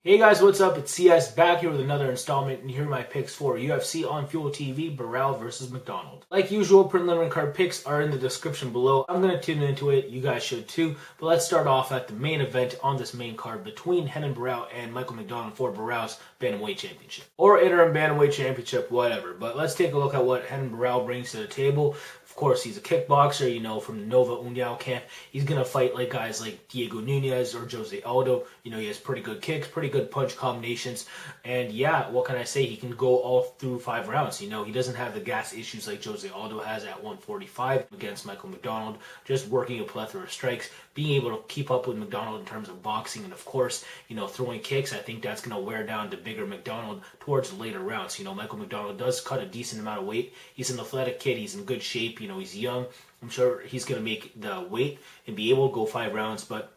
Hey guys, what's up? It's CS back here with another installment, and here are my picks for UFC on Fuel TV, Barão versus McDonald. Like usual, preliminary card picks are in the description below. I'm going to tune into it, you guys should too, but let's start off at the main event on this main card between Renan Barão and Michael McDonald for Barão's Bantamweight Championship. Or Interim Bantamweight Championship, whatever. But let's take a look at what Renan Barão brings to the table. Of course, he's a kickboxer, you know, from the Nova União camp. He's going to fight like guys like Diego Nunes or Jose Aldo. You know, he has pretty good kicks, pretty good punch combinations. And yeah, what can I say? He can go all through 5 rounds. You know, he doesn't have the gas issues like Jose Aldo has at 145 against Michael McDonald. Just working a plethora of strikes, being able to keep up with McDonald in terms of boxing. And of course, you know, throwing kicks. I think that's going to wear down the bigger McDonald towards the later rounds. You know, Michael McDonald does cut a decent amount of weight. He's an athletic kid. He's in good shape. You know, he's young. I'm sure he's going to make the weight and be able to go 5 rounds, but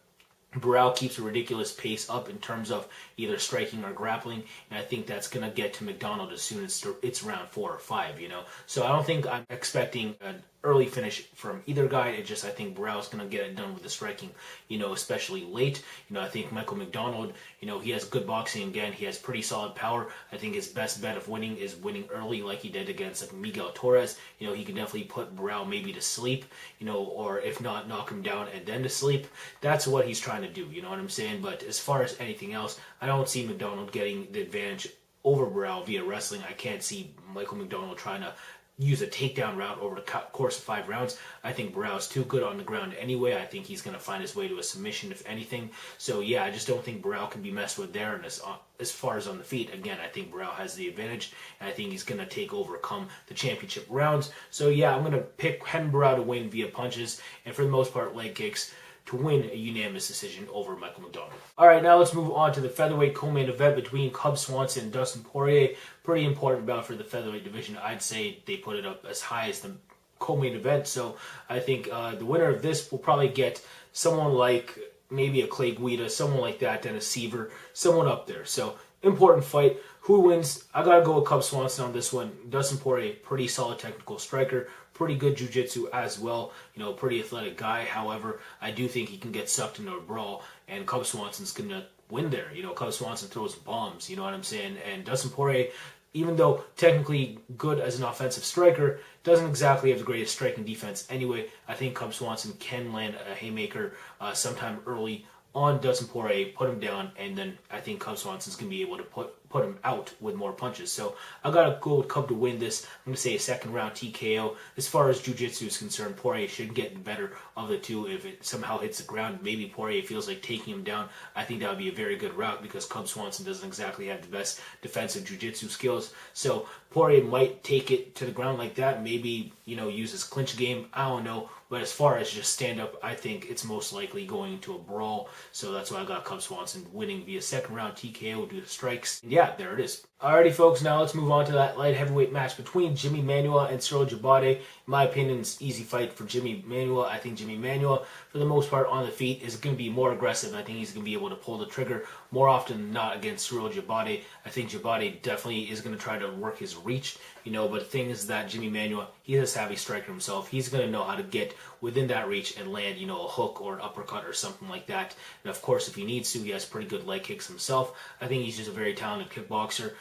Barão keeps a ridiculous pace up in terms of either striking or grappling, and I think that's going to get to McDonald as soon as it's round 4 or 5, you know. So I don't think I'm expecting an early finish from either guy. It just, I think Barão's going to get it done with the striking, you know, especially late. You know, I think Michael McDonald, you know, he has good boxing again. He has pretty solid power. I think his best bet of winning is winning early like he did against like Miguel Torres. You know, he can definitely put Barão maybe to sleep, you know, or if not, knock him down and then to sleep. That's what he's trying to do, you know what I'm saying? But as far as anything else, I don't see McDonald getting the advantage over Barão via wrestling. I can't see Michael McDonald trying to use a takedown route over the course of 5 rounds. I think Barão's too good on the ground anyway. I think he's going to find his way to a submission, if anything. So yeah, I just don't think Barão can be messed with there. And as far as on the feet, again, I think Barão has the advantage, and I think he's going to overcome the championship rounds. So yeah, I'm going to pick Renan Barão to win via punches, and for the most part, leg kicks, to win a unanimous decision over Michael McDonald. All right, now let's move on to the featherweight co-main event between Cub Swanson and Dustin Poirier. Pretty important bout for the featherweight division. I'd say they put it up as high as the co-main event. So I think the winner of this will probably get someone like maybe a Clay Guida, someone like that, Dennis Seaver, someone up there. So important fight. Who wins? I gotta go with Cub Swanson on this one. Dustin Poirier, pretty solid technical striker, pretty good jiu-jitsu as well. You know, pretty athletic guy. However, I do think he can get sucked into a brawl, and Cub Swanson's gonna win there. You know, Cub Swanson throws bombs. You know what I'm saying? And Dustin Poirier, even though technically good as an offensive striker, doesn't exactly have the greatest striking defense anyway. I think Cub Swanson can land a haymaker sometime early on Dustin Poirier, put him down, and then I think Cub Swanson's going to be able to put him out with more punches. So I got to go with Cub to win this. I'm going to say a second round TKO. As far as jiu-jitsu is concerned, Poirier should get the better of the two. If it somehow hits the ground, maybe Poirier feels like taking him down. I think that would be a very good route because Cub Swanson doesn't exactly have the best defensive jiu-jitsu skills. So Poirier might take it to the ground like that, maybe, you know, use his clinch game. I don't know. But as far as just stand-up, I think it's most likely going to a brawl. So that's why I got Cub Swanson winning via second round TKO due to strikes. And yeah, there it is. Alrighty, folks, now let's move on to that light heavyweight match between Jimi Manuwa and Cyril Djibouti. In my opinion, it's an easy fight for Jimi Manuwa. I think Jimi Manuwa, for the most part, on the feet, is going to be more aggressive. I think he's going to be able to pull the trigger more often than not against Cyril Djibouti. I think Djibouti definitely is going to try to work his reach, you know, but the thing is that Jimi Manuwa, he's a savvy striker himself. He's going to know how to get within that reach and land, you know, a hook or an uppercut or something like that. And of course, if he needs to, he has pretty good leg kicks himself. I think he's just a very talented kickboxer,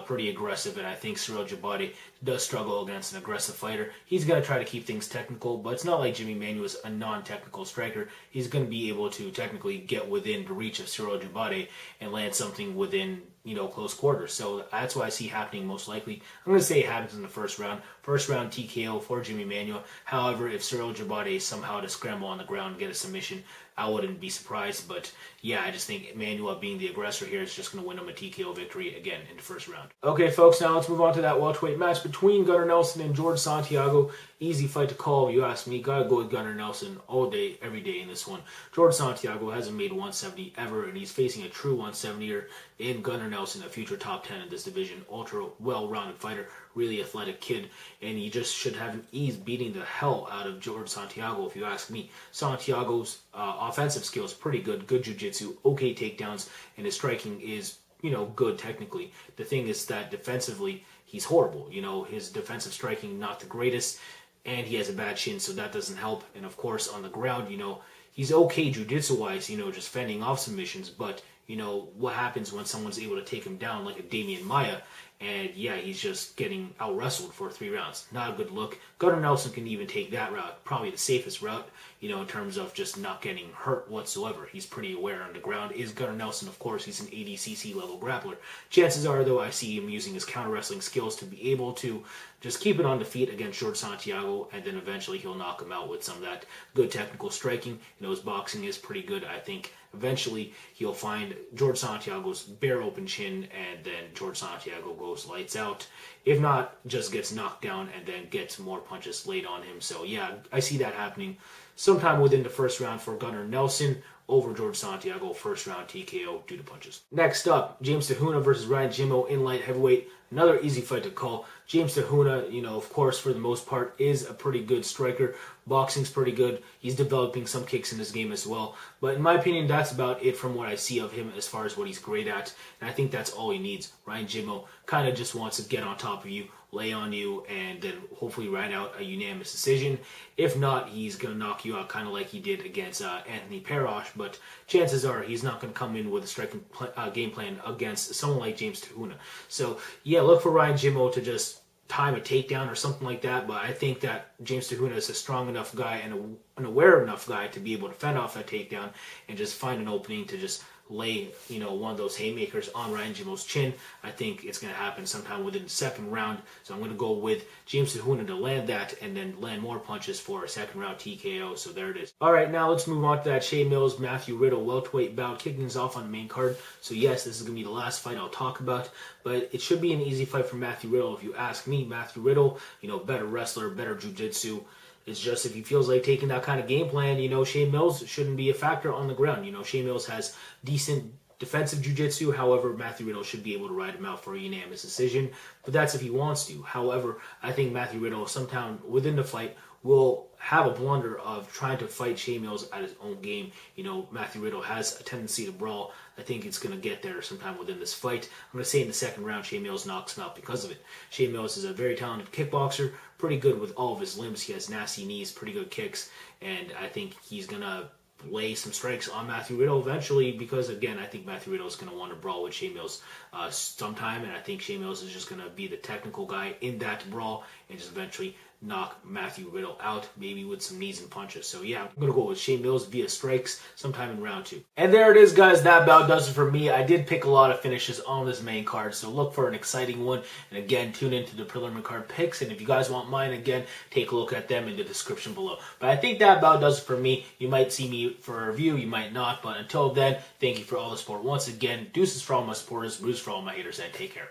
pretty aggressive, and I think Cyril Djibouti does struggle against an aggressive fighter. He's going to try to keep things technical, but it's not like Jimi Manuwa is a non-technical striker. He's going to be able to technically get within the reach of Cyril Djibouti and land something within, you know, close quarters. So that's what I see happening most likely. I'm going to say it happens in the first round. First round TKO for Jimi Manuwa. However, if Cyril Djibouti somehow to scramble on the ground and get a submission, I wouldn't be surprised. But yeah, I just think Manuwa being the aggressor here is just going to win him a TKO victory again in the first round. Okay, folks, now let's move on to that welterweight match between Gunnar Nelson and George Santiago. Easy fight to call, you ask me. Gotta go with Gunnar Nelson all day, every day in this one. George Santiago hasn't made 170 ever, and he's facing a true 170er in Gunnar Nelson, a future top 10 in this division. Ultra well-rounded fighter, really athletic kid, and he just should have an ease beating the hell out of George Santiago, if you ask me. Santiago's offensive skills pretty good jiu-jitsu, okay takedowns, and his striking is, you know, good technically. The thing is that defensively, he's horrible. You know, his defensive striking not the greatest, and he has a bad chin, so that doesn't help. And of course, on the ground, you know, he's okay jiu-jitsu wise, you know, just fending off submissions, but you know, what happens when someone's able to take him down like a Damian Maia, and yeah, he's just getting out-wrestled for 3 rounds. Not a good look. Gunnar Nelson can even take that route, probably the safest route, you know, in terms of just not getting hurt whatsoever. He's pretty aware on the ground. Is Gunnar Nelson, of course, he's an ADCC level grappler. Chances are, though, I see him using his counter-wrestling skills to be able to just keep it on the feet against George Santiago, and then eventually he'll knock him out with some of that good technical striking. You know, his boxing is pretty good. I think eventually he'll find George Santiago's bare open chin, and then George Santiago goes lights out. If not, just gets knocked down and then gets more punches laid on him. So yeah, I see that happening sometime within the first round for Gunnar Nelson over George Santiago, first round TKO due to punches. Next up, James Te-Huna versus Ryan Jimmo in light heavyweight. Another easy fight to call. James Te-Huna, you know, of course, for the most part, is a pretty good striker. Boxing's pretty good. He's developing some kicks in his game as well. But in my opinion, that's about it from what I see of him as far as what he's great at. And I think that's all he needs. Ryan Jimmo kind of just wants to get on top of you, lay on you, and then hopefully ride out a unanimous decision. If not, he's going to knock you out kind of like he did against Anthony Perosh, but chances are he's not going to come in with a striking game plan against someone like James Te-Huna. So, yeah, look for Ryan Jimmo to just time a takedown or something like that, but I think that James Te-Huna is a strong enough guy and an aware enough guy to be able to fend off that takedown and just find an opening to just lay, you know, one of those haymakers on Ryan Jimmo's chin. I think it's going to happen sometime within the second round. So I'm going to go with James Te-Huna to land that and then land more punches for a second round TKO. So there it is. All right, now let's move on to that Shea Mills Matthew Riddle welterweight bout, kicking us off on the main card. So yes, this is going to be the last fight I'll talk about, but it should be an easy fight for Matthew Riddle if you ask me. Matthew Riddle, you know, better wrestler, better jiu-jitsu. It's just if he feels like taking that kind of game plan, you know, Shea Mills shouldn't be a factor on the ground. You know, Shea Mills has decent defensive jiu-jitsu. However, Matthew Riddle should be able to ride him out for a unanimous decision. But that's if he wants to. However, I think Matthew Riddle sometime within the fight will have a blunder of trying to fight Shea Mills at his own game. You know, Matthew Riddle has a tendency to brawl. I think it's going to get there sometime within this fight. I'm going to say in the second round, Shea Mills knocks him out because of it. Shea Mills is a very talented kickboxer, pretty good with all of his limbs. He has nasty knees, pretty good kicks, and I think he's going to lay some strikes on Matthew Riddle eventually because, again, I think Matthew Riddle is going to want to brawl with Shea Mills sometime, and I think Shea Mills is just going to be the technical guy in that brawl and just eventually knock Matthew Riddle out, maybe with some knees and punches. So yeah, I'm going to go with Shea Mills via strikes sometime in round 2. And there it is, guys. That bout does it for me. I did pick a lot of finishes on this main card, so look for an exciting one. And again, tune into the preliminary card picks. And if you guys want mine, again, take a look at them in the description below. But I think that bout does it for me. You might see me for a review, you might not. But until then, thank you for all the support. Once again, deuces for all my supporters, bruises for all my haters, and take care.